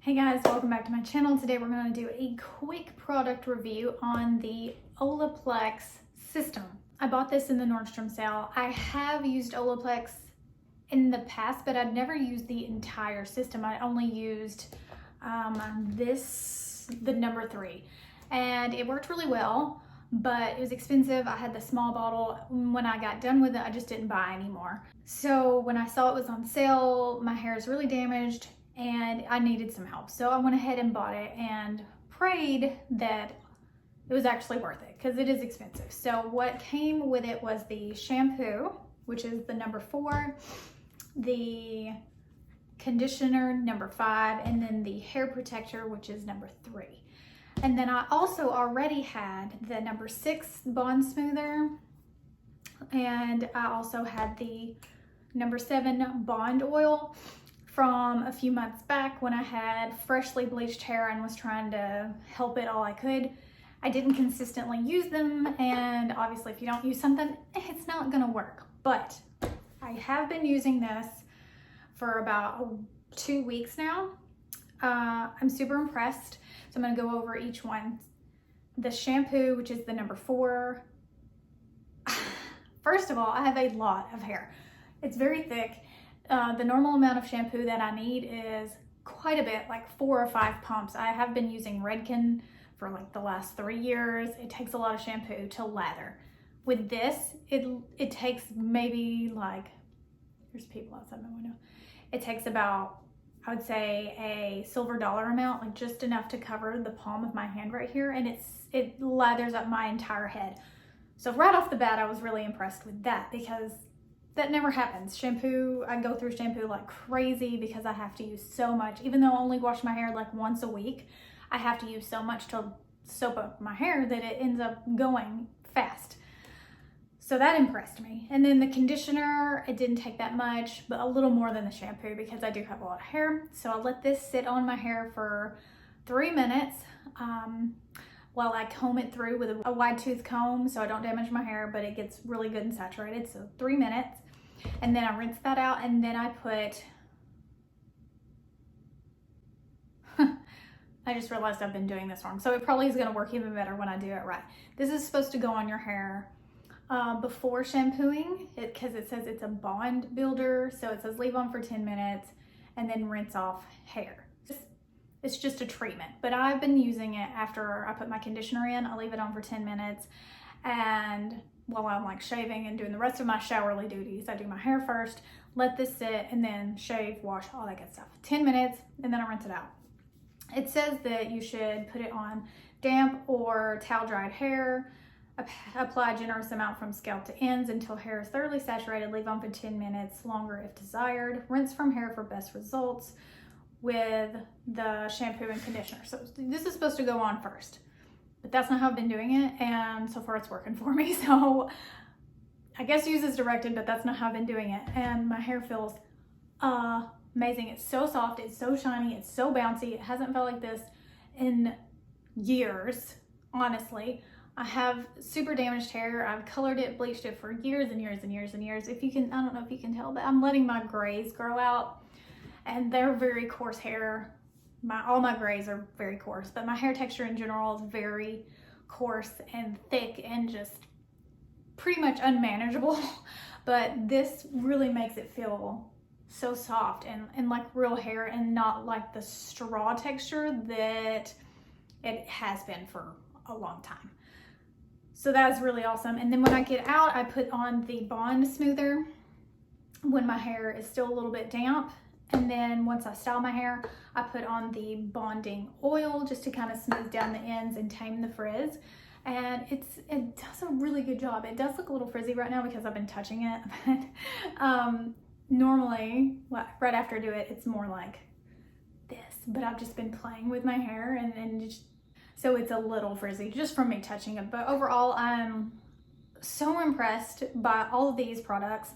Hey guys, welcome back to my channel. Today we're going to do a quick product review on the Olaplex system. I bought this in the Nordstrom sale. I have used Olaplex in the past, but I'd never used the entire system. I only used the number 3, and it worked really well, but it was expensive. I had the small bottle. When I got done with it, I just didn't buy anymore. So when I saw it was on sale, my hair is really damaged and I needed some help. So I went ahead and bought it and prayed that it was actually worth it because it is expensive. So what came with it was the shampoo, which is the number 4, the conditioner, number 5, and then the hair protector, which is number 3. And then I also already had the number 6 bond smoother, and I also had the number 7 bond oil from a few months back when I had freshly bleached hair and was trying to help it all I could. I didn't consistently use them, and obviously if you don't use something, it's not gonna work. But I have been using this for about 2 weeks now. I'm super impressed. So I'm gonna go over each one. The shampoo, which is the number 4. First of all, I have a lot of hair. It's very thick. The normal amount of shampoo that I need is quite a bit, like 4 or 5 pumps. I have been using Redken for like the last 3 years. It takes a lot of shampoo to lather. With this, it takes maybe like, there's people outside my window. It takes about, I would say, a silver dollar amount, like just enough to cover the palm of my hand right here, and it lathers up my entire head. So right off the bat, I was really impressed with that because that never happens. Shampoo, I go through shampoo like crazy because I have to use so much. Even though I only wash my hair like once a week, I have to use so much to soap up my hair that it ends up going fast. So that impressed me. And then the conditioner, it didn't take that much, but a little more than the shampoo because I do have a lot of hair. So I let this sit on my hair for 3 minutes while I comb it through with a wide tooth comb so I don't damage my hair, but it gets really good and saturated. So 3 minutes. And then I rinse that out, and then I put, I just realized I've been doing this wrong. So it probably is gonna work even better when I do it right. This is supposed to go on your hair before shampooing, because it says it's a bond builder. So it says leave on for 10 minutes and then rinse off hair. It's just a treatment, but I've been using it after I put my conditioner in. I leave it on for 10 minutes, and while I'm like shaving and doing the rest of my showerly duties, I do my hair first, let this sit, and then shave, wash, all that good stuff. 10 minutes, and then I rinse it out. It says that you should put it on damp or towel dried hair. Apply a generous amount from scalp to ends until hair is thoroughly saturated. Leave on for 10 minutes longer if desired. Rinse from hair for best results with the shampoo and conditioner. So this is supposed to go on first, but that's not how I've been doing it, and so far it's working for me. So I guess use as directed, but that's not how I've been doing it. And my hair feels amazing. It's so soft, it's so shiny, it's so bouncy. It hasn't felt like this in years, honestly. I have super damaged hair. I've colored it, bleached it for years and years and years and years. If you can, I don't know if you can tell, but I'm letting my grays grow out, and they're very coarse hair. All my grays are very coarse, but my hair texture in general is very coarse and thick and just pretty much unmanageable. But this really makes it feel so soft and like real hair, and not like the straw texture that it has been for a long time. So that's really awesome. And then when I get out, I put on the bond smoother when my hair is still a little bit damp. And then once I style my hair, I put on the bonding oil just to kind of smooth down the ends and tame the frizz. And it does a really good job. It does look a little frizzy right now because I've been touching it. But normally, right after I do it, it's more like this. But I've just been playing with my hair, and just, so it's a little frizzy just from me touching it. But overall, I'm so impressed by all of these products.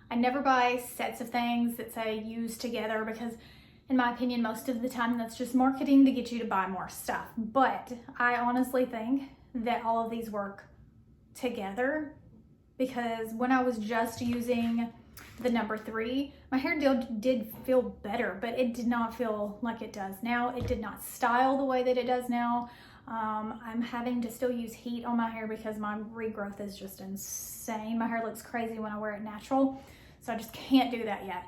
I never buy sets of things that say use together because, in my opinion, most of the time that's just marketing to get you to buy more stuff. But I honestly think that all of these work together, because when I was just using the number 3, my hair did feel better, but it did not feel like it does now. It did not style the way that it does now. I'm having to still use heat on my hair because my regrowth is just insane. My hair looks crazy when I wear it natural, so I just can't do that yet.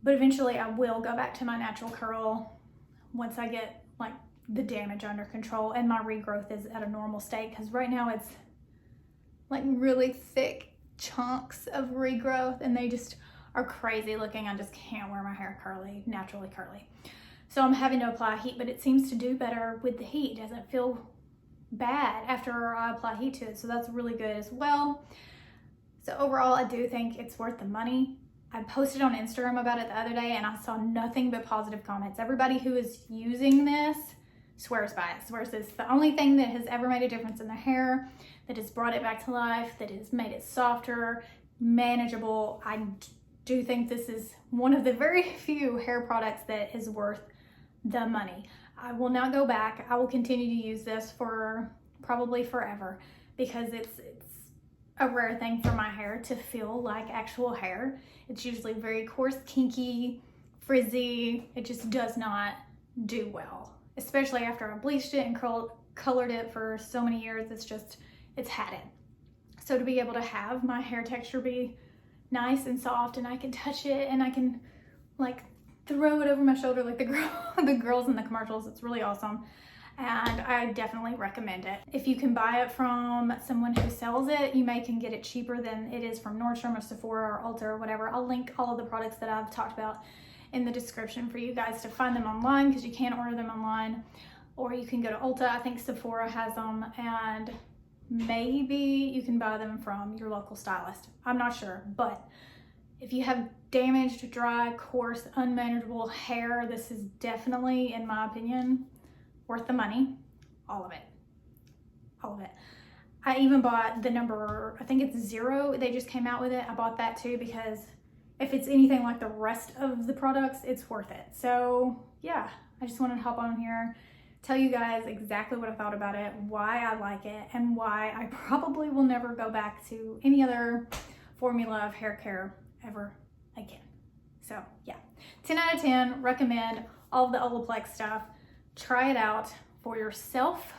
But eventually I will go back to my natural curl once I get like the damage under control and my regrowth is at a normal state, because right now it's like really thick chunks of regrowth and they just are crazy looking. I just can't wear my hair curly, naturally curly. So I'm having to apply heat, but it seems to do better with the heat. It doesn't feel bad after I apply heat to it, so that's really good as well. So overall, I do think it's worth the money. I posted on Instagram about it the other day and I saw nothing but positive comments. Everybody who is using this swears by it, swears it's the only thing that has ever made a difference in their hair, that has brought it back to life, that has made it softer, manageable. I do think this is one of the very few hair products that is worth the money. I will not go back. I will continue to use this for probably forever because it's a rare thing for my hair to feel like actual hair. It's usually very coarse, kinky, frizzy. It just does not do well, especially after I bleached it and colored it for so many years. It's had it. So to be able to have my hair texture be nice and soft and I can touch it and I can like throw it over my shoulder like the girls in the commercials, it's really awesome. And I definitely recommend it. If you can buy it from someone who sells it, you can get it cheaper than it is from Nordstrom or Sephora or Ulta or whatever. I'll link all of the products that I've talked about in the description for you guys to find them online, because you can order them online, or you can go to Ulta. I think Sephora has them, and maybe you can buy them from your local stylist. I'm not sure, but if you have damaged, dry, coarse, unmanageable hair, this is definitely, in my opinion, worth the money. All of it. All of it. I even bought the number, I think it's 0. They just came out with it. I bought that too because if it's anything like the rest of the products, it's worth it. So yeah, I just wanted to hop on here, tell you guys exactly what I thought about it, why I like it, and why I probably will never go back to any other formula of hair care ever again. So yeah, 10 out of 10, recommend all of the Olaplex stuff. Try it out for yourself.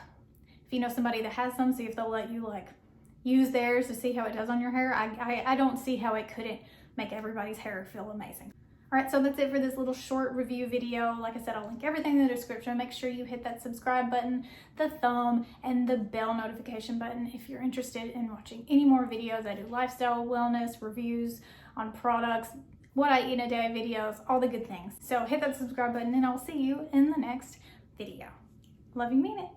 If you know somebody that has them, see if they'll let you like use theirs to see how it does on your hair. I don't see how it couldn't make everybody's hair feel amazing. All right, so that's it for this little short review video. Like I said, I'll link everything in the description. Make sure you hit that subscribe button, the thumb, and the bell notification button if you're interested in watching any more videos. I do lifestyle, wellness, reviews on products, what I eat in a day videos, all the good things. So hit that subscribe button and I'll see you in the next video. Love you, mean it.